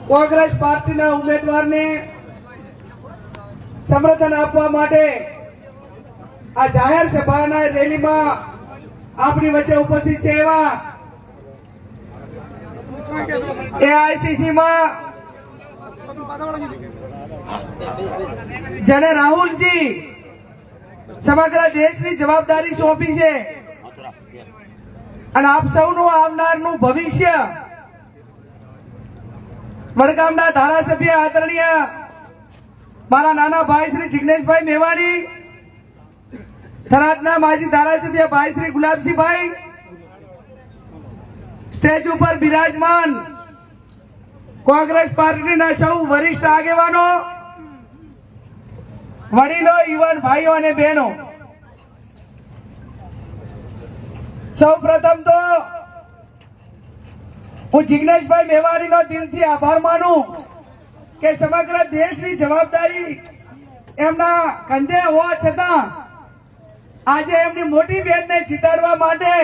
કોંગ્રેસ પાર્ટીના ઉમેદવારને સમર્થન આપવા માટે આ જાહેર સભાના રેલીમાં આપણી વચ્ચે ઉપસ્થિત છે એવા એઆઈસીસી માં જેને રાહુલજી સમગ્ર દેશની જવાબદારી સોંપી છે અને આપ સૌનું આવનારનું ભવિષ્ય વડગામના ધારાસભ્ય આદરણીય મારા નાના ભાઈ શ્રી જિગ્નેશભાઈ મેવાણી, થરાદના માજી ધારાસભ્ય ભાઈ શ્રી ગુલાબસિંહભાઈ, સ્ટેજ ઉપર બિરાજમાન કોંગ્રેસ પાર્ટીના સૌ વરિષ્ઠ આગેવાનો, વડીલો, યુવાન ભાઈઓ અને બહેનો, સૌ પ્રથમ તો હું જિગ્નેશભાઈ મેવાણીનો દિલથી આભાર માનું કે સમગ્ર દેશની જવાબદારી એમના કંધે હોવા છતાં આજે એમની મોટી બહેનને જીતાડવા માટે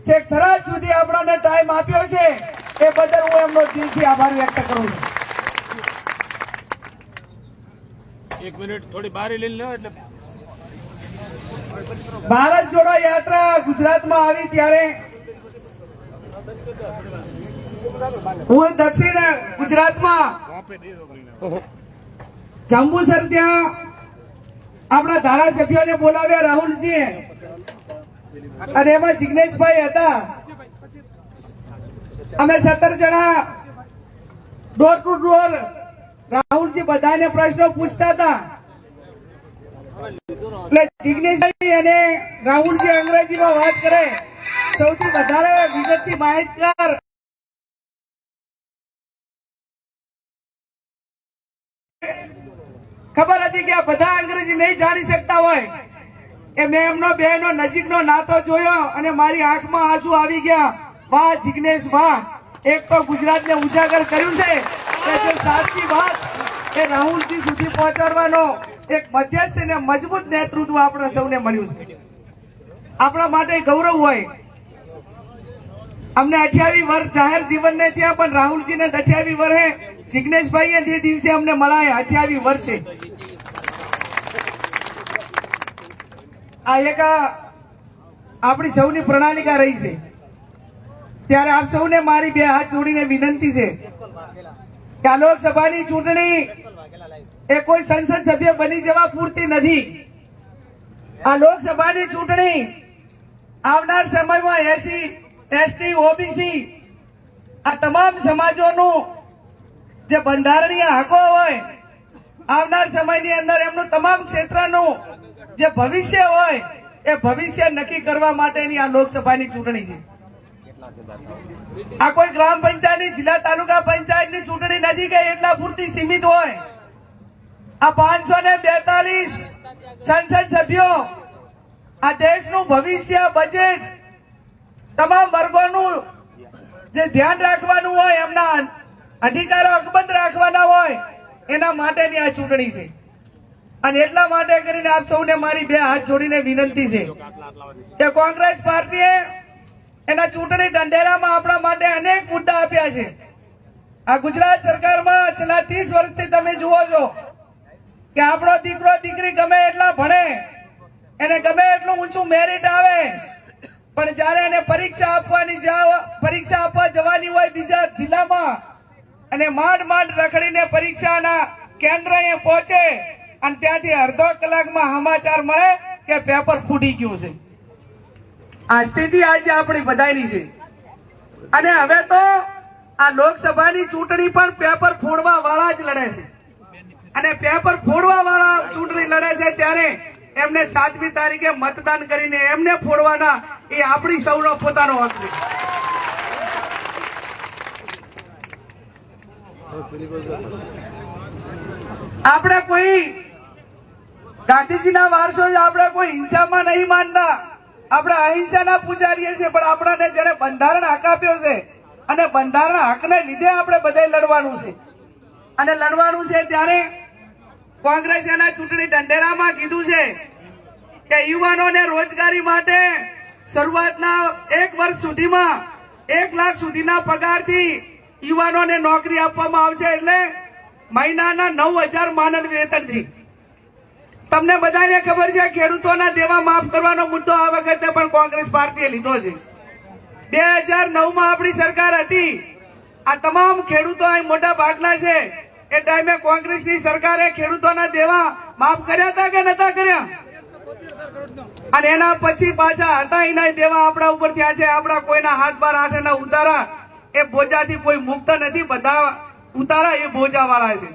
છેક થરાદ સુધી આપણને ટાઈમ આપ્યો છે એ બદલ હું એમનો દિલથી આભાર વ્યક્ત કરું છું. એક મિનિટ થોડી બારી લઈ લો એટલે ભારત જોડો યાત્રા ગુજરાતમાં આવી ત્યારે હું દક્ષિણ ગુજરાતમાં જંબુસર ત્યાં આપણા ધારાસભ્યોને બોલાવ્યા રાહુલજીએ, અને એમાં જિગ્નેશભાઈ હતા. અમે 17 જણા ડોર ટુ ડોર રાહુલજી બધાને પ્રશ્નો પૂછતા હતા. એટલે જિગ્નેશભાઈ અને રાહુલજી અંગ્રેજીમાં વાત કરે, સૌથી વધારે વિગતથી માહિતગાર ખબર હતી કે આ બધા અંગ્રેજી નહીં જાણી શકતા હોય એ મેં એમનો બેનો નજીકનો નાતો જોયો અને મારી આંખમાં આંસુ આવી ગયા. વાહ જિગ્નેશ વાહ, એક તો ગુજરાતને ઉજાગર કર્યું છે કે જે સાચી વાત એ રાહુલજી સુધી પહોંચાડવાનો એક મધ્યસ્થ અને મજબૂત નેતૃત્વ આપણે સૌને મળ્યું છે. આપણા માટે ગૌરવ હોય. અમને 28 વર્ષ જાહેર જીવનને થયા, પણ રાહુલજીને 28 વર્ષે જિગ્નેશભાઈએ તે દિવસે અમને મળાયા 28 વર્ષે. આ એક આપણી સૌની પ્રણાલિકા રહી છે. ત્યારે આપ સૌને મારી બે હાથ જોડીને વિનંતી છે કે આ લોકસભાની ચૂંટણી એ કોઈ સંસદ સભ્ય બની જવા પૂરતી નથી. આ લોકસભાની ચૂંટણી આવનાર સમયમાં એસસી, એસટી, ઓબીસી આ તમામ સમાજોનું જે બંધારણીય હકો હોય, આવનાર સમયની અંદર એમનું તમામ ક્ષેત્રનું જે ભવિષ્ય હોય એ ભવિષ્ય નક્કી કરવા માટેની આ લોકસભાની ચૂંટણી છે. આ કોઈ ગ્રામ પંચાયતની, જિલ્લા તાલુકા પંચાયતની ચૂંટણી નથી કે એટલા પૂરતી સીમિત હોય. આ 542 સંસદ સભ્યો આ દેશનું ભવિષ્ય, બજેટ, તમામ વર્ગોનું જે ધ્યાન રાખવાનું હોય, એમના અધિકારો અકબંધ રાખવાના હોય, એના માટેની આ ચૂંટણી છે. અને એટલા માટે કરીને આપ સૌને મારી બે હાથ જોડીને વિનંતી છે કે કોંગ્રેસ પાર્ટીએ એના ચૂંટણી ઢંઢેરામાં આપણા માટે અનેક મુદ્દા આપ્યા છે. આ ગુજરાત સરકારમાં છેલ્લા 30 વર્ષથી તમે જુઓ છો કે આપણો દીકરો દીકરી ગમે એટલા ભણે, એને ગમે એટલું ઊંચું મેરિટ આવે, પણ જયારે એને પરીક્ષા આપવા જવાની હોય બીજા જિલ્લામાં, અને માંડ રખડીને પરીક્ષાના કેન્દ્રએ પહોંચે અને ત્યાંથી અડધો કલાકમાં સમાચાર મળે કે પેપર ફૂટી ગયું છે. આ સ્થિતિ આજે આપણી બધાની છે. અને હવે તો આ લોકસભાની ચૂંટણી પણ પેપર ફોડવા વાળા જ લડે છે. અને પેપર ફોડવા વાળા ચૂંટણી લડે છે ત્યારે એમને 7મી તારીખે મતદાન કરીને એમને ફોડવાના એ આપણી સૌનો પોતાનો હક છે. આપણે કોઈ ગાંધીજીના વારસો, આપણે કોઈ હિંસામાં નહીં માનતા, આપણે અહિંસાના પૂજારીએ છીએ. પણ આપણાને જયારે બંધારણ હક આપ્યો છે અને બંધારણ હકને લીધે આપણે બધા લડવાનું છે. અને લડવાનું છે ત્યારે કોંગ્રેસ એના ચૂંટણી ઢંઢેરામાં કીધું છે કે યુવાનોને રોજગારી માટે શરૂઆતના 1 વર્ષ સુધીમાં 1 લાખ સુધીના પગારથી યુવાનોને નોકરી આપવામાં આવશે, એટલે મહિનાના 9,000 માનદ વેતનથી. તમને બધાને ખબર છે ખેડૂતોના દેવા માફ કરવાનો મુદ્દો આ વખતે પણ કોંગ્રેસ પાર્ટીએ લીધો છે. 2009માં આપણી સરકાર હતી. આ તમામ ખેડૂતો અહીં મોટા ભાગના છે. એ ટાઈમે કોંગ્રેસની સરકારે ખેડૂતોના દેવા માફ કર્યા હતા કે નતા કર્યા? અને એના પછી પાછા હતા એના દેવા આપણા ઉપર થયા છે. આપણા કોઈના હાથ બાર આઠના ઉતારા એ બોજાથી કોઈ મુક્ત નથી. બધા ઉતારા એ બોજા વાળા છે.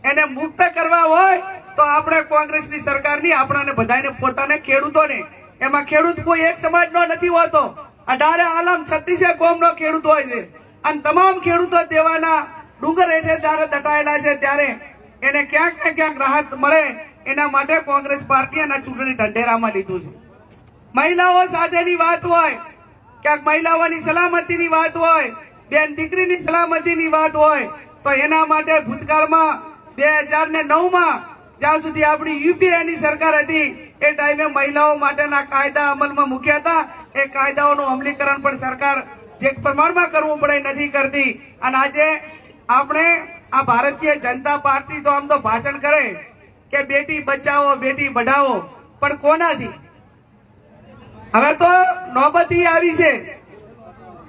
એને મુક્ત કરવા હોય તો આપણે કોંગ્રેસની સરકારની આપણાને બધાને પોતાને ખેડૂતોને, એમાં ખેડૂત કોઈ એક સમાજનો નથી હોતો. 18 આલમ 36 કોમનો ખેડૂત હોય છે. અને તમામ ખેડૂતો દેવાના ડુંગર હેઠે જ્યારે દટાયેલા છે, ત્યારે એને ક્યાંક ને ક્યાંક રાહત મળે એના માટે કોંગ્રેસ પાર્ટી એના ચૂંટણી ઢંઢેરામાં લીધું છે. મહિલાઓ સાથેની વાત હોય, ક્યાંક મહિલાઓની સલામતીની વાત હોય, બેન દીકરીની સલામતીની વાત હોય, તો એના માટે ભૂતકાળમાં 2009માં જ્યાં સુધી આપણી યુપીએની સરકાર હતી એ ટાઈમે મહિલાઓ માટેના કાયદા અમલમાં મૂક્યા હતા. એ કાયદાઓનું અમલીકરણ પણ સરકાર જે પ્રમાણમાં કરવું પડે નથી કરતી. અને આજે આપણે આ ભારતીય જનતા પાર્ટી તો આમ તો ભાષણ કરે કે બેટી બચાવો બેટી બઢાવો, પણ કોનાથી? હવે તો નોબત ઈ આવી છે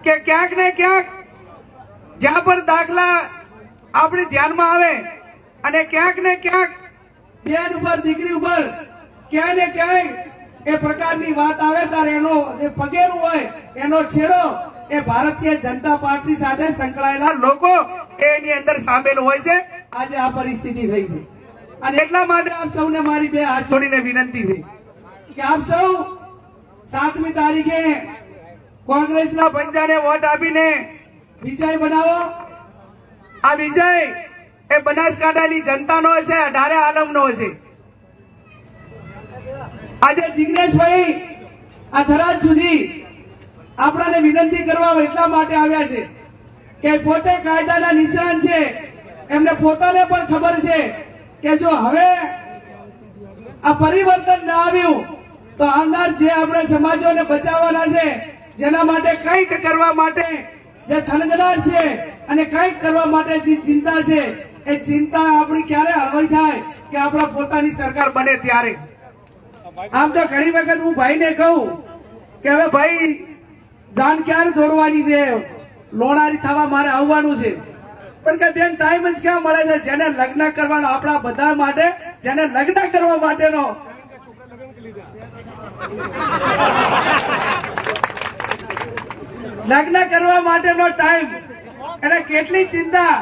કે ક્યાંક ને ક્યાંક જ્યાં પણ દાખલા આપણે ધ્યાનમાં આવે અને ક્યાંક ને ક્યાંક બેન ઉપર દીકરી ઉપર ક્યાંય ને ક્યાંય એ પ્રકારની વાત આવે ત્યારે એનો જે પગેરું હોય એનો છેડો એ ભારતીય જનતા પાર્ટી સાથે સંકળાયેલા લોકો એની અંદર સામેલ હોય છે. આજે આ પરિસ્થિતિ થઈ છે. અને એટલા માટે આપ સૌને મારી બે હાથ જોડીને વિનંતી છે કે આપ સૌ 7મી તારીખે કોંગ્રેસના પંજાને વોટ આપીને વિજય બનાવો. આ વિજય એ બનાસકાંઠાની જનતાનો છે, 18 આલમનો છે. આજે જિગ્નેશભાઈ આ થરાદ સુધી આપણાને વિનંતી કરવા એટલા માટે આવ્યા છે કે પોતે કાયદાના નિષ્ણાત છે. એમને પોતાને પણ ખબર છે કે જો હવે આ પરિવર્તન ના આવ્યું તો આવનાર જે આપણે સમાજોને બચાવવાના છે, જેના માટે કંઈક કરવા માટે જે થનગનાટ છે અને કંઈક કરવા માટે જે ચિંતા છે, એ ચિંતા આપણી ક્યારે હળવાઈ થાય કે આપણા પોતાની સરકાર બને ત્યારે. આમ તો ઘણી વખત હું ભાઈને કહું કે હવે ભાઈ જાન ક્યારે જોડવાની છે, લોણારી થવા મારે આવવાનું છે, પણ કે બેન ટાઈમ જ ક્યાં મળે છે? જેને લગ્ન કરવાનો આપણા બધા માટે, જેને લગ્ન કરવા માટેનો લગ્ન કરવા માટેનો ટાઈમ, એને કેટલી ચિંતા.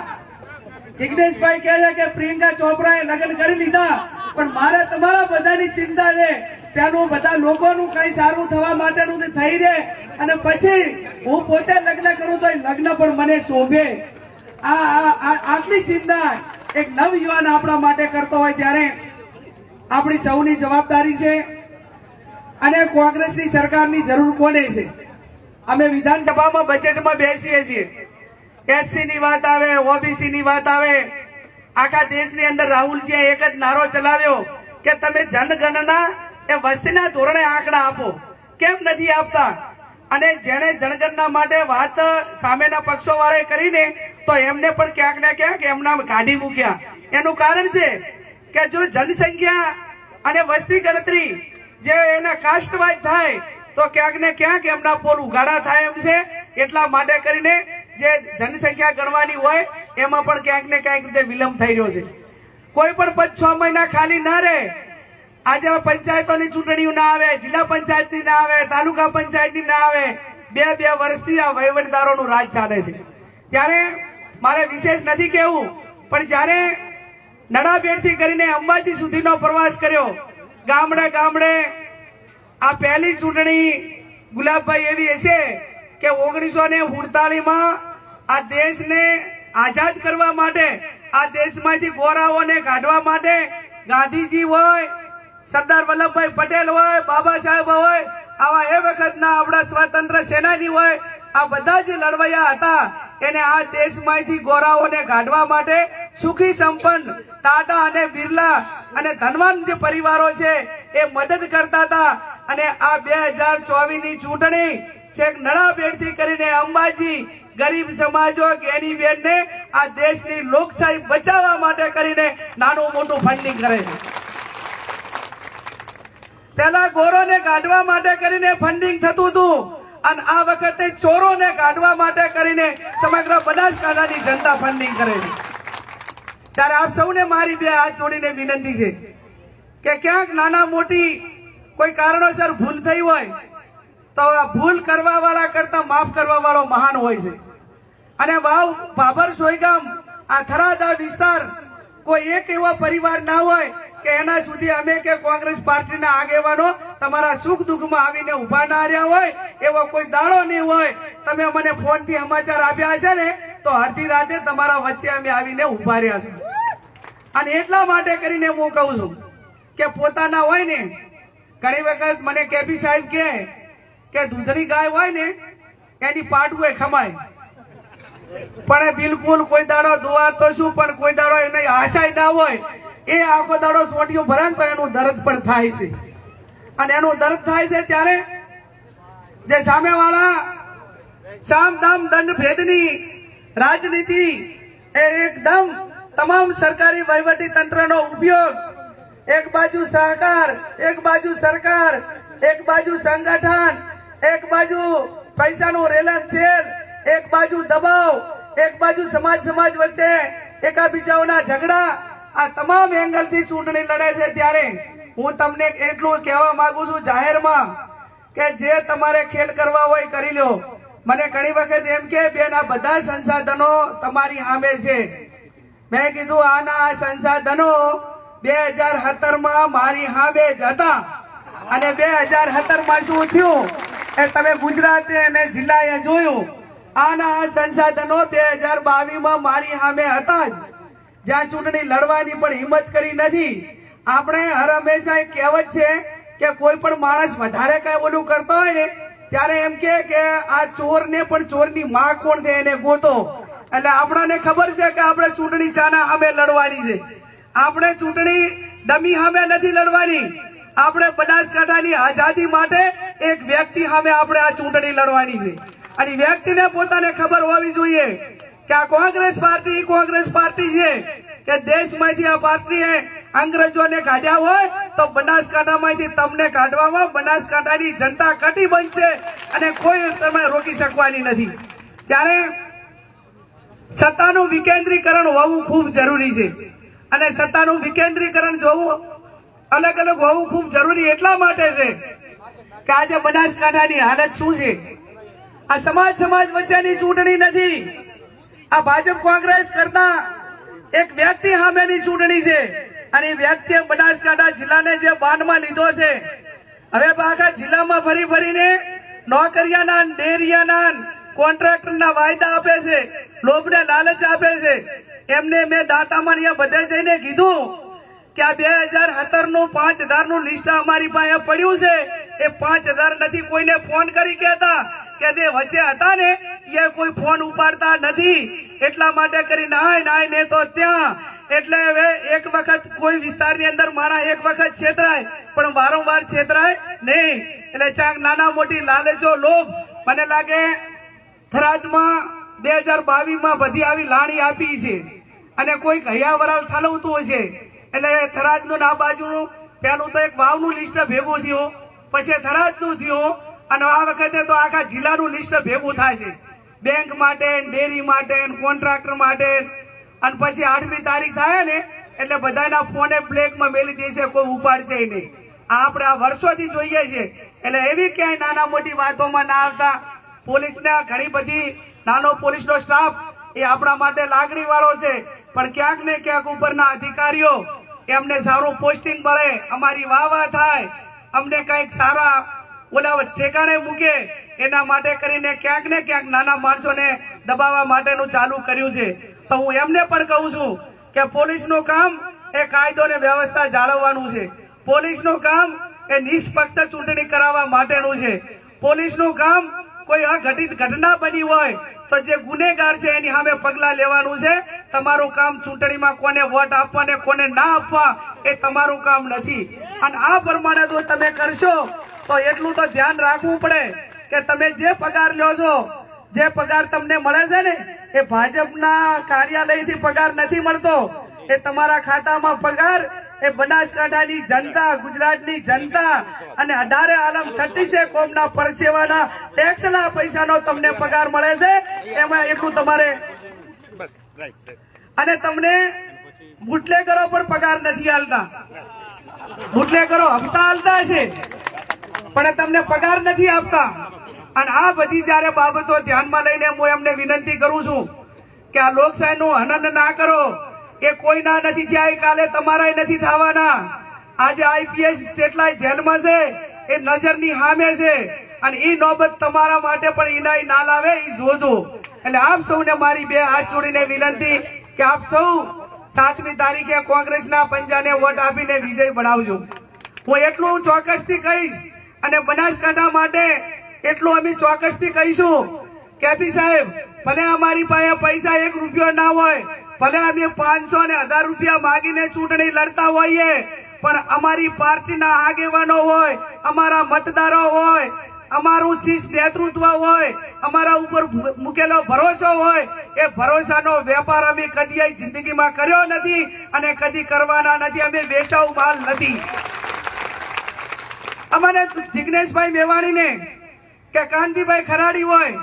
જિગ્નેશભાઈ કહે છે કે પ્રિયંકા ચોપરાએ લગ્ન કરી લીધા, પણ મારે તમારા બધાની ચિંતા છે. પેલું બધા લોકોનું કઈ સારું થવા માટેનું થઈ રહે અને પછી હું પોતે લગ્ન કરું તો લગ્ન પણ મને શોભે. આટલી ચિંતા એક નવ યુવાન આપણા માટે કરતો હોય ત્યારે આપણી સૌની જવાબદારી છે. અને કોંગ્રેસની સરકારની જરૂર કોને છે? અમે વિધાનસભામાં બજેટમાં બેસીએ છીએ, એસસી ની વાત આવે, ઓબીસી ની વાત આવે, આખા દેશની અંદર રાહુલજીએ એક જ નારો ચલાવ્યો કે તમે જનગણના એ વસ્તીના ધોરણે આંકડા આપો. કેમ નથી આપતા? અને જેને જનગણના માટે વાત સામેના પક્ષો વાળાએ કરીને તો એમને પણ ક્યાંક ને ક્યાંક એમના કાઢી મૂક્યા. એનું કારણ છે કે જો જનસંખ્યા અને વસ્તી ગણતરી જે એના કાસ્ટ વાઇઝ થાય તો ક્યાંક ને ક્યાંક એમના પોલ ઉઘાડા થાય એમ છે. એટલા માટે કરીને જે જનસંખ્યા ગણવાની હોય એમાં પણ ક્યાંક ને ક્યાંક રીતે વિલંબ થઈ રહ્યો છે. કોઈ પણ 5-6 મહિના ખાલી ના રહે. આજે પંચાયતોની ચૂંટણીઓ ના આવે, જિલ્લા પંચાયતની ના આવે, તાલુકા પંચાયતની ના આવે, 2 વર્ષથી આ વહીવટદારોનું રાજ ચાલે છે. ત્યારે મારે વિશેષ નથી કહેવું, પણ જ્યારે નડાબેડથી કરીને અંબાજી સુધીનો પ્રવાસ કર્યો, ગામડે ગામડે આ પહેલી ચૂંટણી ગુલાબભાઈ એવી હશે કે 1948માં આ દેશને આઝાદ કરવા માટે, આ દેશમાંથી ગોરાઓને કાઢવા માટે ગાંધીજી હોય, સરદાર વલ્લભભાઈ પટેલ હોય, બાબા સાહેબ હોય, આવા એ વખતના આપણા સ્વતંત્ર સેનાની હોય, આ બધા જ લડવૈયા હતા. એને આ દેશમાંથી ગોરાઓને કાઢવા માટે સુખી સંપન્ન ટાટા અને બિરલા અને ધનવાન જે પરિવારો છે એ મદદ કરતા હતા. અને આ 2024ની ચૂંટણી છેક નડાબેડથી કરીને અંબાજી ગરીબ સમાજો ગેની બેનને આ દેશની લોકશાહી બચાવવા માટે કરીને નાનું મોટું ફંડિંગ કરે છે. પેલા ગોરોને કાઢવા માટે કરીને ફંડિંગ થતું હતું અને આ વખતે ચોરોને કાઢવા માટે કરીને સમગ્ર બનાસકાંઠાની જનતા ફંડિંગ કરે છે. ત્યારે આપ સૌને મારી બે હાથ જોડીને વિનંતી છે કે ક્યાંક નાના મોટી કોઈ કારણોસર ભૂલ થઈ હોય તો આ ભૂલ કરવા વાળા કરતા માફ કરવા વાળો મહાન હોય છે. અને વાવ બાબર સોયગામ આ થરાદ આ વિસ્તાર કોઈ એક એવો પરિવાર ના હોય કે એના સુધી અમે કે કોંગ્રેસ પાર્ટીના આગેવાનો તમારા સુખ દુઃખમાં આવીને ઉભા ના રહ્યા હોય એવો કોઈ દાડો નહીં હોય. તમે મને ફોનથી સમાચાર આપ્યા છે ને તો અડધી રાતે તમારા વચ્ચે અમે આવીને ઉભા રહ્યા છે. અને એટલા માટે કરીને હું કહું છું કે પોતાના હોય ને ઘણી વખત મને કેપી સાહેબ કે દૂધની ગાય હોય ને એની પાટવું એ ખમાય પણ એ બિલકુલ કોઈ દાડો દુવાર તો શું પણ કોઈ દાડો એની આશા ના હોય. એ આખો દાડો સોટિયું ભરે ને તો એનું દર્દ પણ થાય છે. અને એનું દર્દ થાય છે ત્યારે જે સામેવાળા સામ દામ દંડ ભેદની રાજનીતિ એ એકદમ તમામ સરકારી વહીવટી તંત્રનો ઉપયોગ, એક બાજુ સહકાર, એક બાજુ સરકાર, એક બાજુ સંગઠન, એક બાજુ પૈસાનું રેલમછેલ, એક બાજુ દબાવ, એક બાજુ સમાજ વચ્ચે એકાબીજાઓના ઝઘડા, આ તમામ એંગલથી ચૂંટણી લડે છે. ત્યારે હું તમને એટલું કહેવા માંગુ છું જાહેરમાં કે જે તમારે ખેલ કરવા હોય કરી લો. મને ઘણી વખત એમ કે બેન આ બધા સંસાધનો તમારી સામે છે. મેં કીધું આના સંસાધનો 2017 મારી સામે જ હતા અને 2017 શું થયું એ તમે ગુજરાતે અને જિલ્લાએ જોયું. આના સંસાધનો 2022 મારી સામે હતા જ, જ્યાં ચૂંટણી લડવાની પણ હિંમત કરી નથી. આપણે હર હંમેશા એક કહેવત છે કે કોઈ પણ માણસ વધારે કઈ ઓલું કરતો હોય ને ત્યારે એમ કે આ ચોરને પણ ચોરની માં કોણ છે એને ગોતો. એટલે આપણને ખબર છે કે આપણે ચૂંટણી ચાના સામે લડવાની છે. આપણે ચૂંટણી ડમી સામે નથી લડવાની. આપણે બનાસકાંઠાની આઝાદી માટે એક વ્યક્તિ સામે આપણે આ ચૂંટણી લડવાની છે. અને વ્યક્તિને પોતાને ખબર હોવી જોઈએ કે આ કોંગ્રેસ પાર્ટી છે કે દેશમાંથી આ પાર્ટીએ અંગ્રેજોને કાઢ્યા હોય તો બનાસકાંઠામાંથી તમને કાઢવામાં બનાસકાંઠાની જનતા કટિબદ્ધ છે અને કોઈ તમે રોકી શકવાની નથી. ત્યારે સત્તાનું વિકેન્દ્રીકરણ હોવું ખૂબ જરૂરી છે. અને સત્તાનું વિકેન્દ્રીકરણ જોવું અલગ અલગ હોવું ખૂબ જરૂરી એટલા માટે છે કે આજે બનાસકાંઠાની હાલત શું છે. આ સમાજ વચ્ચેની ચૂંટણી નથી. આ ભાજપ કોંગ્રેસ કરતા એક વ્યક્તિ સામેની ચૂંટણી છે. અને એ વ્યક્તિએ બનાસકાંઠા જિલ્લાને જે બાંધમાં લીધો છે, હવે આખા જિલ્લામાં ફરીને નોકરિયાના, ડેરિયાના, કોન્ટ્રાક્ટરના વાયદા આપે છે, લોભને લાલચ આપે છે. એમને મેં દાંતામાં બધે જઈને કીધું કે આ 2017 નું 5000 નું લિસ્ટ અમારી પાસે પડ્યું છે. એ 5000 નથી કોઈને ફોન કરી કહેતા કે જે વચ્ચે હતા ને એ કોઈ ફોન ઉપાડતા નથી. એટલા માટે કરી નાય ને તો ત્યાં એટલે હવે એક વખત કોઈ વિસ્તારની અંદર માણસ એક વખત છેતરાય પણ વારંવાર છેતરાય નહીં. એટલે ચાક નાના મોટી લાલચો લોભ મને લાગે થરાદમાં 2022 બધી આવી લાણી આપી છે અને કોઈ હૈયા વરાળ ઠાલવતું હશે. એટલે થરાદનું આ બાજુનું પેલું તો એક વાવનું લિસ્ટ ભેગું થયું, પછી થરાદનું થયું અને આ વખતે તો આખા જિલ્લાનું લિસ્ટ ભેગું થાય છે. બેંક માટે, ડેરી માટે, કોન્ટ્રાક્ટર માટે. અને પછી 8મી તારીખ થાય ને એટલે બધાના ફોને બ્લેકમાં મેલી દેશે, કોઈ ઉપાડશે નહીં. આપણે આ વર્ષોથી જોઈએ છે. એટલે એવી ક્યાંય નાના મોટી વાતોમાં ના આવતા. પોલીસના ઘણી બધી નાનો પોલીસનો સ્ટાફ એ આપણા માટે લાગણી વાળો છે, પણ ક્યાંક ને ક્યાંક ઉપરના અધિકારીઓ એમને સારું પોસ્ટિંગ મળે, અમારી વાહ થાય, અમને કઈક સારા ઓલા ઠેકાણે મૂકે, એના માટે કરીને ક્યાંક ને ક્યાંક નાના માણસોને દબાવવા માટેનું ચાલુ કર્યું છે. તો હું એમને પણ કહું છું કે પોલીસનું કામ એ કાયદો ને વ્યવસ્થા જાળવવાનું છે. પોલીસનું કામ એ નિષ્પક્ષ ચૂંટણી કરાવવા માટેનું છે. પોલીસનું કામ કોઈ અઘટિત ઘટના બની હોય તો જે ગુનેગાર છે એની સામે પગલા લેવાનું છે. તમારું કામ ચૂંટણીમાં કોને વોટ આપવા ને કોને ના આપવા એ તમારું કામ નથી. અને આ પ્રમાણે જો તમે કરશો તો એટલું તો ધ્યાન રાખવું પડે કે તમે જે પગાર લ્યો છો, જે પગાર તમને મળે છે ને એ ભાજપના કાર્યાલયથી પગાર નથી મળતો, એ તમારા ખાતામાં પગાર એ બનાસકાંઠાની જનતા, ગુજરાતની જનતા અને 18 આલમ 36 કોમના પરસેવાના ટેક્સના પૈસાનો તમને પગાર મળે છે. એમાં એટલું તમારે અને તમને બુટલેગરો પણ પગાર નથી હાલતા. બુટલેગરો હપ્તા હાલતા છે પણ તમને પગાર નથી આપતા. અને આ બધી જયારે બાબતો ધ્યાનમાં લઈને હું એમને વિનંતી કરું છું કે આ લોકશાહીનું હનન ના કરો. એ કોઈના નથી થયા, કાલે તમારા નથી થવાના. આજે આઈપીએસ જેટલાય જેલમાં છે એ નજરની સામે છે અને એ નોબત તમારા માટે પણ ઇનાય ના લાવે એ જોજો. એટલે આપ સૌને મારી બે હાથ જોડીને વિનંતી કે આપ સૌ 7મી તારીખે કોંગ્રેસના પંજાને વોટ આપીને વિજય બનાવજો. હું એટલું ચોક્કસથી કહીશ અને બનાસકાંઠા માટે એટલું અમે ચોક્કસથી કહીશું કેપી સાહેબ, ભલે અમારી પાસે પૈસા 1 રૂપિયો ના હોય, ભલે અમે 500 અને 1000 રૂપિયા માગીને ચૂંટણી લડતા હોઈએ, પણ અમારી પાર્ટીના આગેવાનો હોય, અમારા મતદારો હોય, અમારું શિસ્ત નેતૃત્વ હોય, અમારા ઉપર મૂકેલો ભરોસો હોય, એ ભરોસાનો વેપાર અમે કદી જિંદગીમાં કર્યો નથી અને કદી કરવાના નથી. અમે વેચાઉ માલ નથી. અમારે જિગ્નેશભાઈ મેવાણીને કે કાંતિભાઈ ખરાડી હોય,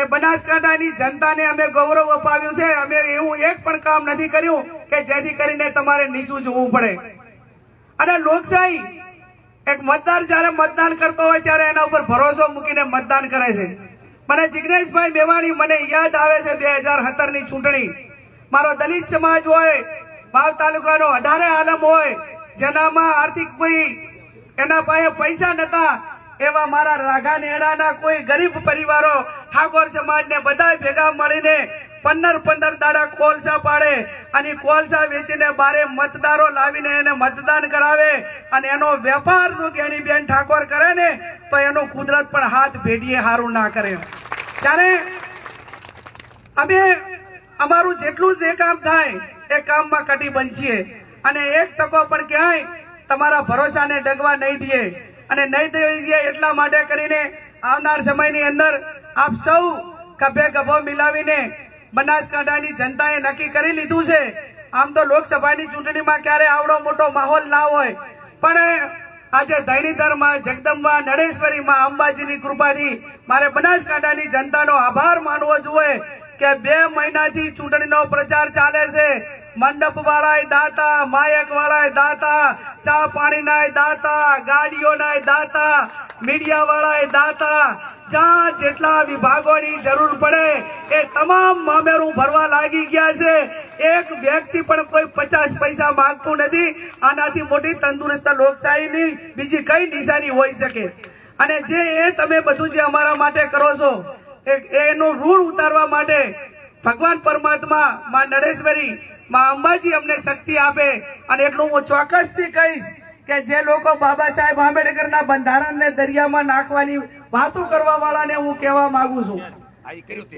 એ બનાસકાંઠાની જનતાને અમે ગૌરવ અપાવ્યું છે. અમે એવું એક પણ કામ નથી કર્યું કે જેથી કરીને તમારે નીચું જોવું પડે. અને લોકશાહી એક મતદાર જયારે મતદાન કરતો હોય ત્યારે એના ઉપર ભરોસો મૂકીને મતદાન કરે છે. મને જિગ્નેશભાઈ મેવાણી મને યાદ આવે છે 2017 ની ચૂંટણી. મારો દલિત સમાજ હોય, વાવ તાલુકાનો 18 આલમ હોય, જેનામાં આર્થિક કોઈ એના પાસે પૈસા નતા, એવા મારા રાઘા નેડાના કોઈ ગરીબ પરિવારો ઠાકોર સમાજને બધા ભેગા મળીને 15 દાડા કોલસા પાડે અને કોલસા વેચીને બારે મતદારો લાવીને એને મતદાન કરાવે અને એનો વેપાર જો જ્ઞાનીબેન ઠાકોર કરે ને તો એનો કુદરત પણ હાથ ભેડીએ હારું ના કરે. ત્યારે અમે અમારું જેટલું જે કામ થાય એ કામમાં કટિબદ્ધ છીએ અને 1% પણ ક્યાંય તમારા ભરોસાને ડગવા નહીં દઈએ. અને નહીં દઈએ એટલા માટે કરીને આવનાર સમયની અંદર આપ સૌ ખભે ખભો મિલાવીને બનાસકાંઠાની જનતાએ નક્કી કરી લીધું છે. આમ તો લોકસભાની ચૂંટણીમાં ક્યારે આવડો મોટો માહોલ ના હોય, પણ આજે ધરણીધરમાં જગદંબા નડેશ્વરીમાં અંબાજીની કૃપાથી મારે બનાસકાંઠાની જનતાનો આભાર માનવો જોઈએ કે 2 મહિનાથી ચૂંટણીનો પ્રચાર ચાલે છે. મંડપ વાળાએ દાતા, માયક વાળાએ દાતા, ચા પાણીના દાતા, ગાડીઓના દાતા, મીડિયા વાળાએ દાતા, જ્યાં જેટલા વિભાગોની જરૂર પડે એ તમામ મામેરું ભરવા લાગી ગયા છે. એક વ્યક્તિ પણ કોઈ 50 પૈસા માંગતું નથી. આનાથી મોટી તંદુરસ્ત લોકશાહીની બીજી કઈ નિશાની હોઈ શકે? અને જે એ તમે બધું જે અમારા માટે કરો છો એનું ઋણ ઉતારવા માટે ભગવાન પરમાત્મા માં નડેશ્વરી માં અંબાજી અમને શક્તિ આપે. અને એટલું હું ચોક્કસથી કહીશ કે જે લોકો બાબા સાહેબ આંબેડકરના બંધારણને દરિયામાં નાખવાની વાતો કરવા વાળાને હું કહેવા માંગુ છું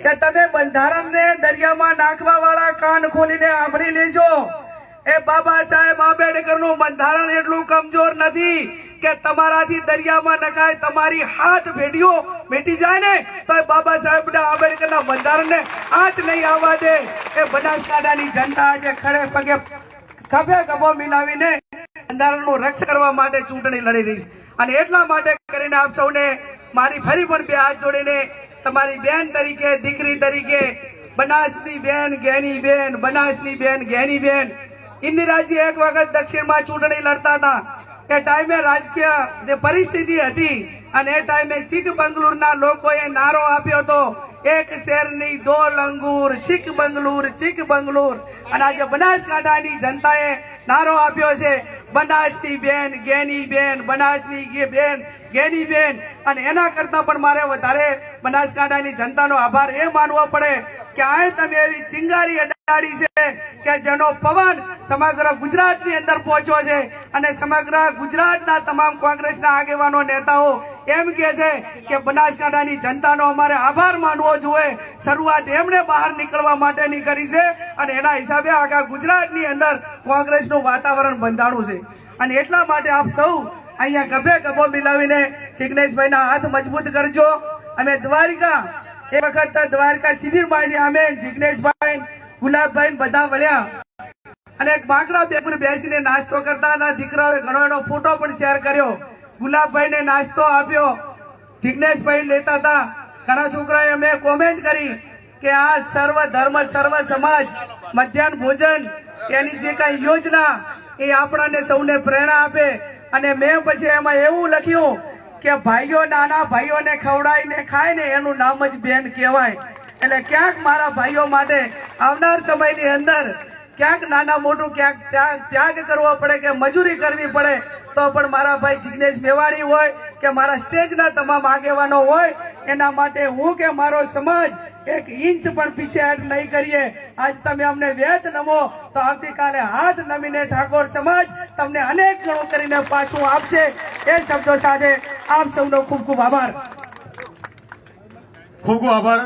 કે તમે બંધારણને દરિયામાં નાખવા વાળા કાન ખોલીને સાંભળી લેજો. એ બાબા સાહેબ આંબેડકરનું બંધારણ એટલું કમજોર નથી કે તમારાથી દરિયામાં નખાય, તમારી હાથ ભેડીઓ મેટી જાય ને તો બાબા સાહેબ આંબેડકરના બંધારણને આંચ નહીં આવવા દે. એ બનાસકાંઠાની જનતા આજે ખડે પગે ખભે ખભો મિલાવીને બંધારણનું રક્ષા કરવા માટે ચૂંટણી લડી રહી છે. અને એટલા માટે કરીને આપ સૌને મારી ફરી પણ 2 હાથ જોડીને તમારી બેન તરીકે, દીકરી તરીકે, બનાસની બેન જ્ઞાનીબેન, બનાસની બેન જ્ઞાનીબેન, ઇન્દિરાજી એક વખત દક્ષિણમાં ચૂંટણી લડતા હતા. એ ટાઈમે રાજકીય જે પરિસ્થિતિ હતી અને એ ટાઈમે ચિકબંગલુરના લોકોએ નારો આપ્યો હતો, 1 શેરની 2 લંગૂર, ચિકબંગલુર. અને આજે બનાસકાંઠાની જનતાએ નારો આપ્યો છે બનાસની બેન જ્ઞાનીબેન, બનાસની બેન જ્ઞાનીબેન. અને એના કરતા પણ મારે વધારે બનાસકાંઠાની જનતાનો આભાર એ માનવો પડે કે આ તમે એવી ચિંગારી અડાડી છે કે જેનો પવન સમગ્ર ગુજરાતની અંદર પહોંચ્યો છે. અને સમગ્ર ગુજરાતના તમામ કોંગ્રેસના આગેવાનો, નેતાઓ એમ કે છે કે બનાસકાંઠાની જનતાનો અમારે આભાર માનવો જોઈએ. શરૂઆત એમણે બહાર નીકળવા માટેની કરી છે અને એના હિસાબે આખા ગુજરાતની અંદર કોંગ્રેસનું વાતાવરણ બંધાણું છે. અને એટલા માટે આપ સૌ અહીંયા ગભે ગભો મિલાવીને જિગ્નેશભાઈના હાથ મજબૂત કરજો. અમે દ્વારિકા એ વખત દ્વારકા શિબિરમાંથી અમે જિગ્નેશભાઈ ગુલાબભાઈ બધા વળ્યા અને એક બાંકડા બેપર બેસીને નાસ્તો કરતા હતા. દીકરાઓએ ઘણો એનો ફોટો પણ શેર કર્યો. ગુલાબભાઈને નાસ્તો આપ્યો, જિગ્નેશભાઈ લેતા હતા. ઘણા છોકરાએ અમે કોમેન્ટ કરી કે આ સર્વ ધર્મ સર્વ સમાજ મધ્યાહન ભોજન એની જે કઈ યોજના એ આપણાને સૌને પ્રેરણા આપે. અને મેં પછી એમાં એવું લખ્યું કે ભાઈઓ નાના ભાઈઓને ખવડાવીને ખાય ને એનું નામ જ બેન કહેવાય. એટલે ક્યાંક મારા ભાઈઓ માટે આવનાર સમયની અંદર ક્યાંક નાના મોટું ક્યાંક ત્યાગ કરવો પડે કે મજૂરી કરવી પડે તો પણ મારા ભાઈ જિગ્નેશ મેવાણી હોય કે મારા સ્ટેજના તમામ આગેવાનો હોય એના માટે હું કે મારો સમાજ એક ઇંચ પણ પીછેહટ નહીં કરીએ. આજ તમે અમને વેદ નમો તો આવતીકાલે હાથ નમીને ઠાકોર સમાજ તમને અનેક ગણું કરીને પાછું આપશે. એ શબ્દો સાથે આપ સૌનો ખૂબ ખૂબ આભાર. ખૂબ ખૂબ આભાર.